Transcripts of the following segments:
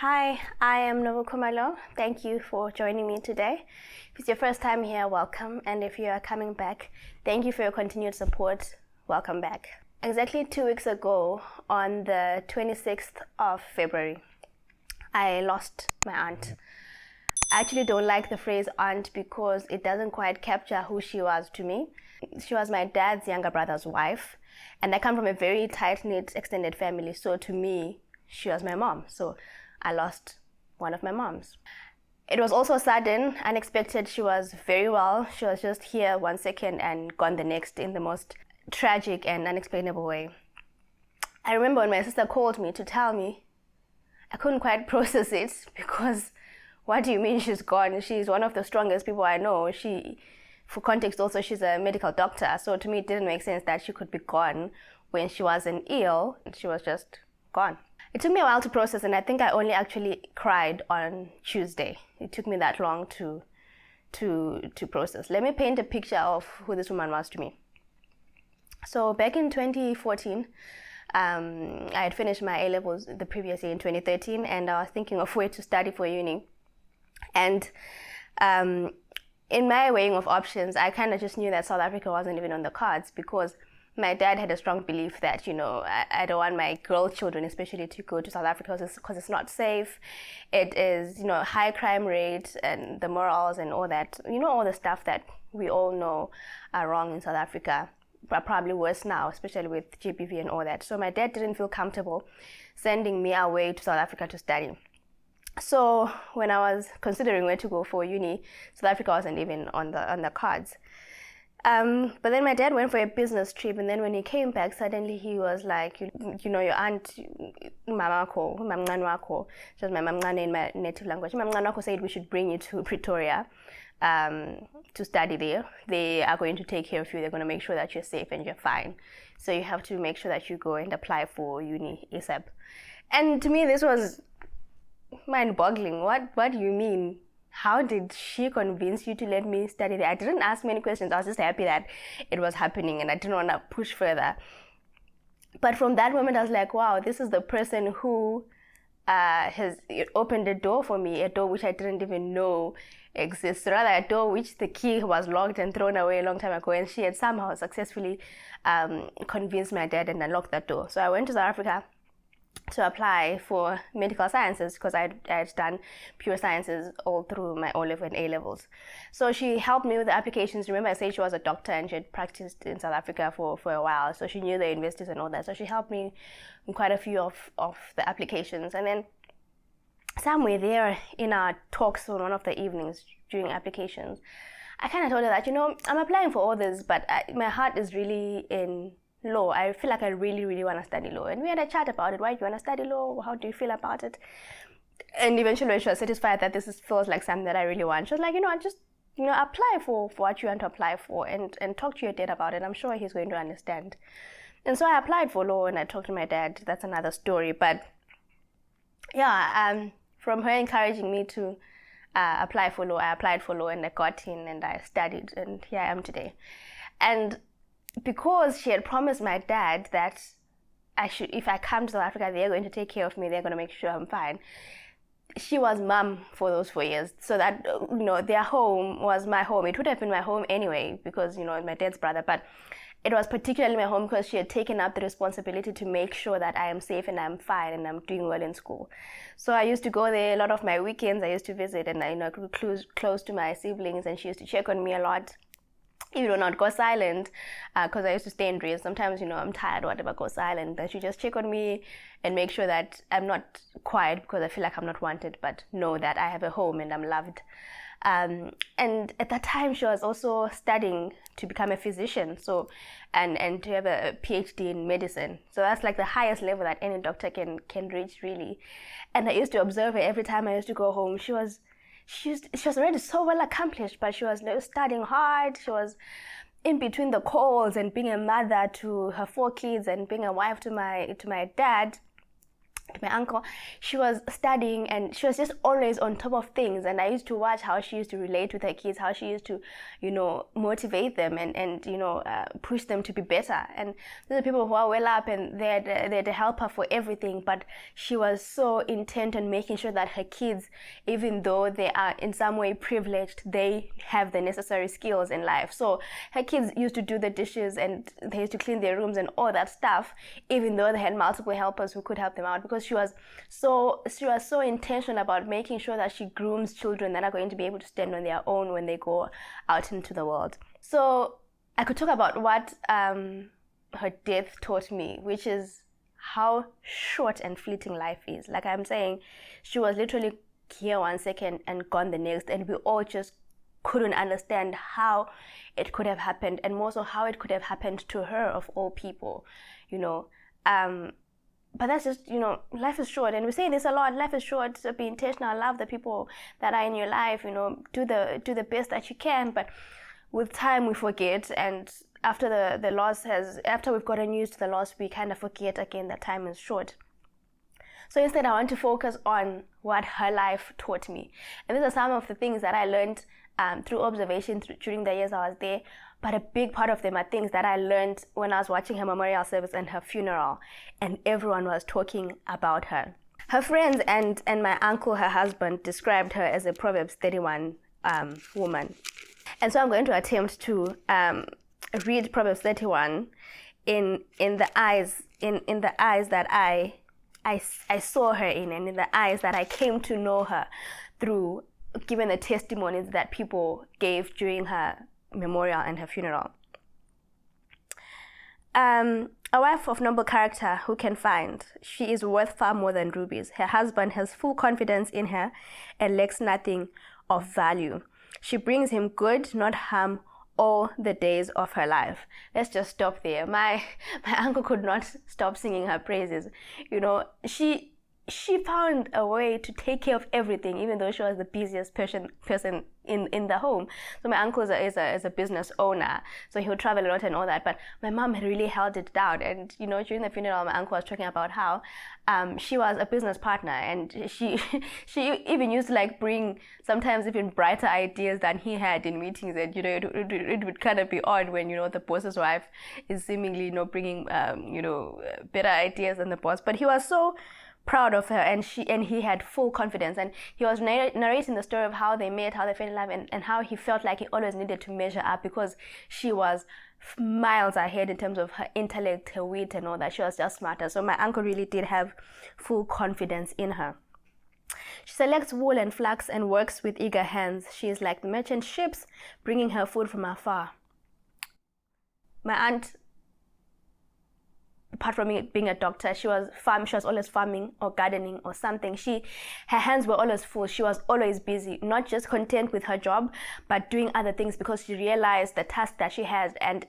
Hi, I am Novo Kumalo. Thank you for joining me today. If it's your first time here, welcome. And if you are coming back, thank you for your continued support. Welcome back. Exactly 2 weeks ago, on the 26th of February, I lost my aunt. I actually don't like the phrase aunt because it doesn't quite capture who she was to me. She was my dad's younger brother's wife, and I come from a very tight-knit extended family, so to me, she was my mom. So I lost one of my moms. It was also sudden, unexpected. She was very well. She was just here 1 second and gone the next in the most tragic and unexplainable way. I remember when my sister called me to tell me, I couldn't quite process it because what do you mean she's gone? She's one of the strongest people I know. For context also, she's a medical doctor. So to me, it didn't make sense that she could be gone when she wasn't ill. She was just gone. It took me a while to process, and I think I only actually cried on Tuesday. It took me that long to process. Let me paint a picture of who this woman was to me. So back in 2014, I had finished my A-levels the previous year in 2013, and I was thinking of where to study for uni. And in my weighing of options, I kind of just knew that South Africa wasn't even on the cards because my dad had a strong belief that, I don't want my girl children especially to go to South Africa because it's not safe. It is, high crime rate and the morals and all that, all the stuff that we all know are wrong in South Africa, but probably worse now, especially with GBV and all that. So my dad didn't feel comfortable sending me away to South Africa to study. So when I was considering where to go for uni, South Africa wasn't even on the cards. But then my dad went for a business trip, and then when he came back, suddenly he was like, your aunt, mamako, mamnganwako, which was my mamngane in my native language, mamnganwako said we should bring you to Pretoria to study there. They are going to take care of you. They're going to make sure that you're safe and you're fine. So you have to make sure that you go and apply for uni ASAP. And to me, this was mind-boggling. What do you mean? How did she convince you to let me study there? I didn't ask many questions. I was just happy that it was happening and I didn't want to push further. But from that moment, I was like, wow, this is the person who has opened a door for me, a door which I didn't even know exists. Rather, a door which the key was locked and thrown away a long time ago. And she had somehow successfully convinced my dad and unlocked that door. So I went to South Africa to apply for medical sciences because I had done pure sciences all through my O-level and A-levels. So she helped me with the applications. Remember I said she was a doctor and she had practiced in South Africa for a while, so she knew the universities and all that. So she helped me in quite a few of the applications. And then somewhere there in our talks on one of the evenings during applications, I kind of told her that, I'm applying for all this, but my heart is really in law. I feel like I really, really want to study law. And we had a chat about it. Why do you want to study law? How do you feel about it? And eventually when she was satisfied that feels like something that I really want, she was like, just apply for what you want to apply for and talk to your dad about it. I'm sure he's going to understand. And so I applied for law and I talked to my dad. That's another story. But yeah, from her encouraging me to apply for law, I applied for law and I got in and I studied, and here I am today. And because she had promised my dad that if I come to South Africa, they're going to take care of me, they're going to make sure I'm fine. She was mom for those 4 years. So that, their home was my home. It would have been my home anyway because, my dad's brother. But it was particularly my home because she had taken up the responsibility to make sure that I am safe and I'm fine and I'm doing well in school. So I used to go there a lot of my weekends. I used to visit and I grew close to my siblings, and she used to check on me a lot. Even though not go silent, because I used to stay in dreams. Sometimes, I'm tired, whatever, go silent. But she just check on me and make sure that I'm not quiet because I feel like I'm not wanted, but know that I have a home and I'm loved. And at that time, she was also studying to become a physician, and to have a PhD in medicine. So that's like the highest level that any doctor can reach, really. And I used to observe her every time I used to go home. She was already so well accomplished, but she was studying hard. She was in between the calls and being a mother to her 4 kids and being a wife to my dad. my uncle, she was studying and she was just always on top of things. And I used to watch how she used to relate with her kids, how she used to, motivate them and push them to be better. And these are people who are well up and they're to help her for everything. But she was so intent on making sure that her kids, even though they are in some way privileged, they have the necessary skills in life. So her kids used to do the dishes and they used to clean their rooms and all that stuff, even though they had multiple helpers who could help them out, because she was so intentional about making sure that she grooms children that are going to be able to stand on their own when they go out into the world. So I could talk about what her death taught me, which is how short and fleeting life is. Like I'm saying, she was literally here 1 second and gone the next, and we all just couldn't understand how it could have happened, and more so how it could have happened to her of all people, but that's just, life is short, and we say this a lot. Life is short, so be intentional. Love the people that are in your life. Do the best that you can. But with time, we forget, and after after we've gotten used to the loss, we kind of forget again that time is short. So instead, I want to focus on what her life taught me, and these are some of the things that I learned through observation during the years I was there. But a big part of them are things that I learned when I was watching her memorial service and her funeral, and everyone was talking about her. Her friends and my uncle, her husband, described her as a Proverbs 31 woman. And so I'm going to attempt to read Proverbs 31 in the eyes that I saw her in, and in the eyes that I came to know her through, given the testimonies that people gave during her memorial and her funeral. A wife of noble character who can find? She is worth far more than rubies. Her husband has full confidence in her and lacks nothing of value. She brings him good, not harm, all the days of her life. Let's just stop there. My uncle could not stop singing her praises. She found a way to take care of everything, even though she was the busiest person in the home. So my uncle is a business owner, so he would travel a lot and all that. But my mom had really held it down. And during the funeral, my uncle was talking about how she was a business partner, and she even used to bring sometimes even brighter ideas than he had in meetings. And it would kind of be odd when the boss's wife is seemingly bringing better ideas than the boss. But he was so proud of her, and he had full confidence, and he was narrating the story of how they met, how they fell in love, and how he felt like he always needed to measure up because she was miles ahead in terms of her intellect, her wit, and all that. She was just smarter. So my uncle really did have full confidence in her. She selects wool and flax and works with eager hands. She is like the merchant ships, bringing her food from afar. My aunt, apart from being a doctor, she was always farming or gardening or something. Her hands were always full. She was always busy, not just content with her job, but doing other things because she realized the task that she had, and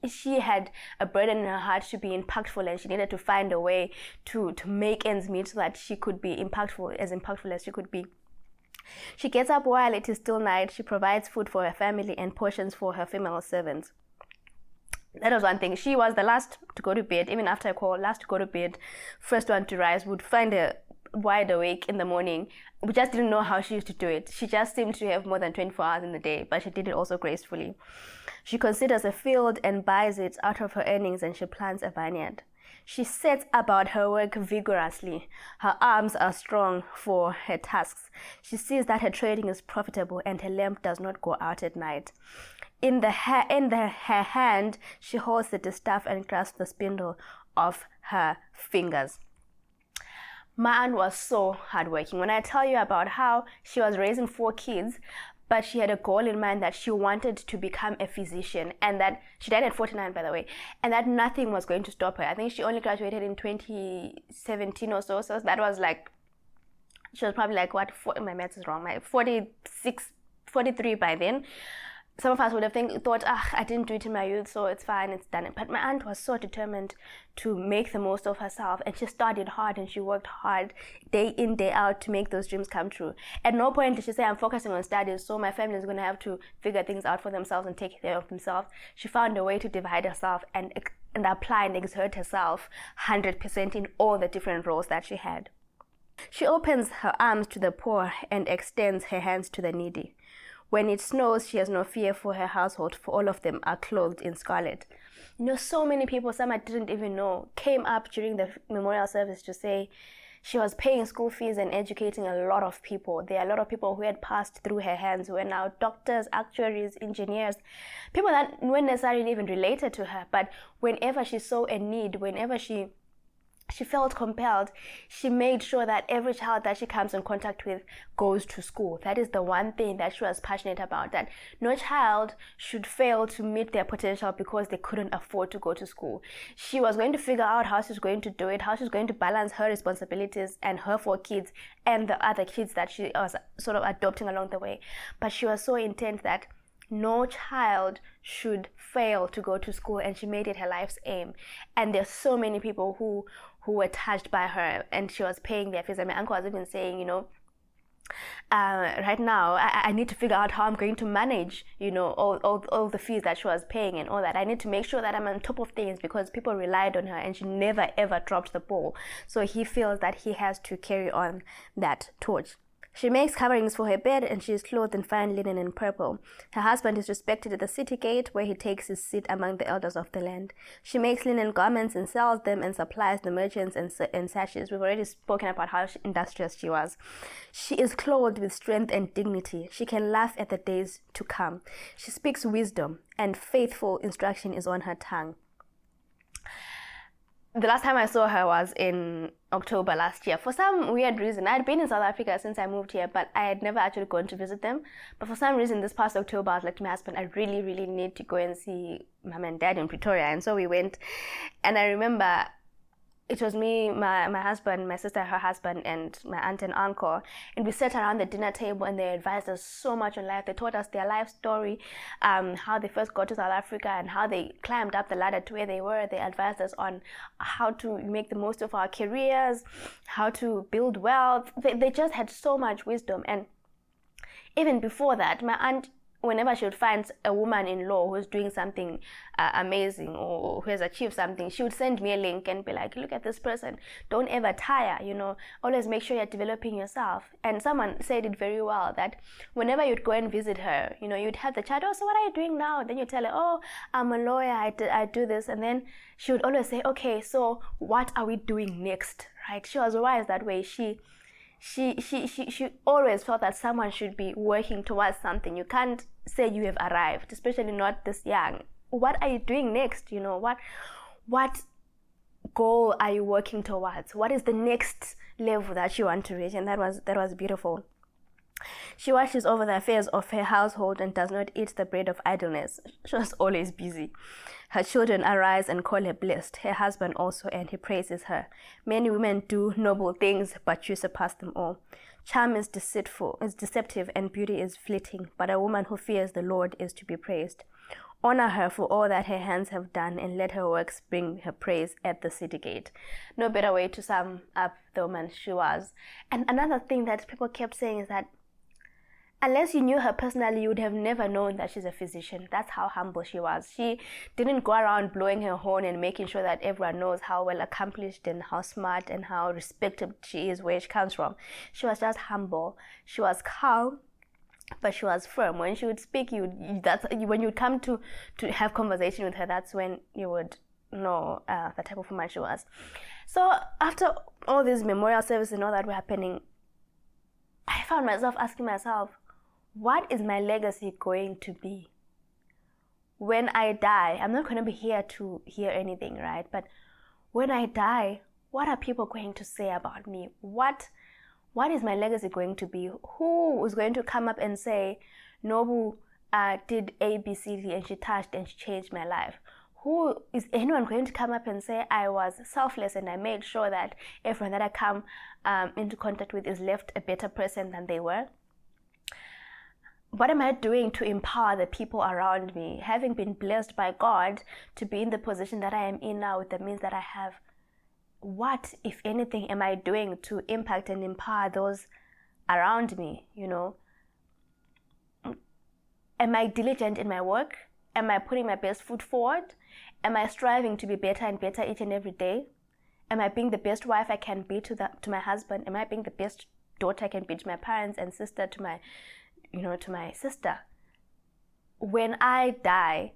she had a burden in her heart to be impactful, and she needed to find a way to make ends meet so that she could be impactful as she could be. She gets up while it is still night. She provides food for her family and portions for her female servants. That was one thing. She was the last to go to bed, even after a call, last to go to bed, first one to rise, would find her wide awake in the morning. We just didn't know how she used to do it. She just seemed to have more than 24 hours in the day, but she did it also gracefully. She considers a field and buys it out of her earnings, and she plants a vineyard. She sets about her work vigorously. Her arms are strong for her tasks. She sees that her trading is profitable, and her lamp does not go out at night. In her hand, she holds the distaff and grasps the spindle of her fingers. My aunt was so hardworking. When I tell you about how she was raising 4 kids, but she had a goal in mind that she wanted to become a physician, and that she died at 49, by the way, and that nothing was going to stop her. I think she only graduated in 2017 or so. So that was she was probably my maths is wrong, 43 by then. some of us would have thought, I didn't do it in my youth, so it's fine, it's done. But my aunt was so determined to make the most of herself, and she studied hard and she worked hard day in, day out to make those dreams come true. At no point did she say, I'm focusing on studies, so my family is going to have to figure things out for themselves and take care of themselves. She found a way to divide herself and apply and exert herself 100% in all the different roles that she had. She opens her arms to the poor and extends her hands to the needy. When it snows, she has no fear for her household, for all of them are clothed in scarlet. So many people, some I didn't even know, came up during the memorial service to say she was paying school fees and educating a lot of people. There are a lot of people who had passed through her hands, who are now doctors, actuaries, engineers, people that weren't necessarily even related to her. But whenever she saw a need, whenever she felt compelled, she made sure that every child that she comes in contact with goes to school. That is the one thing that she was passionate about, that no child should fail to meet their potential because they couldn't afford to go to school. She was going to figure out how she's going to do it, how she's going to balance her responsibilities and her 4 kids and the other kids that she was sort of adopting along the way. But she was so intent that no child should fail to go to school, and she made it her life's aim. And there's so many people who were touched by her, and she was paying their fees. And my uncle was even saying, right now I need to figure out how I'm going to manage, all the fees that she was paying and all that. I need to make sure that I'm on top of things because people relied on her and she never ever dropped the ball. So he feels that he has to carry on that torch. She makes coverings for her bed, and she is clothed in fine linen and purple. Her husband is respected at the city gate, where he takes his seat among the elders of the land. She makes linen garments and sells them and supplies the merchants and sashes. We've already spoken about how industrious she was. She is clothed with strength and dignity. She can laugh at the days to come. She speaks wisdom, and faithful instruction is on her tongue. The last time I saw her was in October last year. For some weird reason, I had been in South Africa since I moved here, but I had never actually gone to visit them. But for some reason, this past October, I was like to my husband, I really, really need to go and see Mom and Dad in Pretoria. And so we went. And I remember it was me, my husband, my sister, her husband, and my aunt and uncle. And we sat around the dinner table, and they advised us so much on life. They taught us their life story, how they first got to South Africa and how they climbed up the ladder to where they were. They advised us on how to make the most of our careers, how to build wealth. They just had so much wisdom. And even before that, my aunt, whenever she would find a woman-in-law who's doing something amazing or who has achieved something, she would send me a link and be like, look at this person. Don't ever tire, always make sure you're developing yourself. And someone said it very well, that whenever you'd go and visit her, you'd have the chat, oh, so what are you doing now? Then you tell her, oh, I'm a lawyer, I do this. And then she would always say, okay, so what are we doing next, right? She was wise that way. She always felt that someone should be working towards something. You can't say you have arrived, especially not this young. What are you doing next? What goal are you working towards? What is the next level that you want to reach? And that was beautiful. She watches over the affairs of her household and does not eat the bread of idleness. She was always busy. Her children arise and call her blessed, her husband also, and he praises her. Many women do noble things, but you surpass them all. Charm is deceptive, and beauty is fleeting, but a woman who fears the Lord is to be praised. Honor her for all that her hands have done, and let her works bring her praise at the city gate. No better way to sum up the woman she was. And another thing that people kept saying is that unless you knew her personally, you would have never known that she's a physician. That's how humble she was. She didn't go around blowing her horn and making sure that everyone knows how well accomplished and how smart and how respected she is, where she comes from. She was just humble. She was calm, but she was firm. When she would speak, when you would come to have conversation with her, that's when you would know the type of woman she was. So after all these memorial services and all that were happening, I found myself asking myself, what is my legacy going to be? When I die, I'm not going to be here to hear anything, right? But when I die, what are people going to say about me? What is my legacy going to be? Who is going to come up and say, Nobu did A, B, C, D, and she touched and she changed my life? Who is anyone going to come up and say, I was selfless and I made sure that everyone that I come into contact with is left a better person than they were? what am I doing to empower the people around me? Having been blessed by God to be in the position that I am in now with the means that I have, what, if anything, am I doing to impact and empower those around me? You know, am I diligent in my work? Am I putting my best foot forward? Am I striving to be better and better each and every day? Am I being the best wife I can be to my husband? Am I being the best daughter I can be to my parents and sister, to my sister? When I die,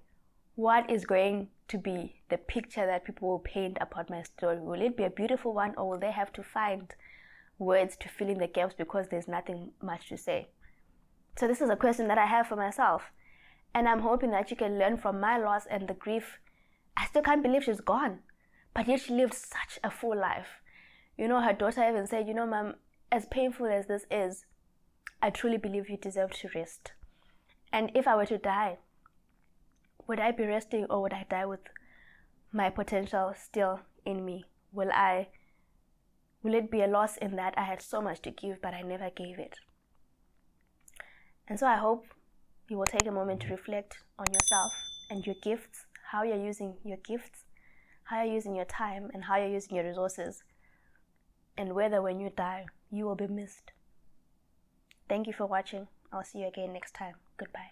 what is going to be the picture that people will paint about my story? Will it be a beautiful one, or will they have to find words to fill in the gaps because there's nothing much to say? So this is a question that I have for myself, and I'm hoping that you can learn from my loss and the grief. I still can't believe she's gone, but yet she lived such a full life. You know, her daughter even said, you know, Mom, as painful as this is, I truly believe you deserve to rest. And if I were to die, would I be resting, or would I die with my potential still in me? Will it be a loss in that I had so much to give, but I never gave it? And so I hope you will take a moment to reflect on yourself and your gifts, how you're using your gifts, how you're using your time, and how you're using your resources, and whether when you die, you will be missed. Thank you for watching. I'll see you again next time. Goodbye.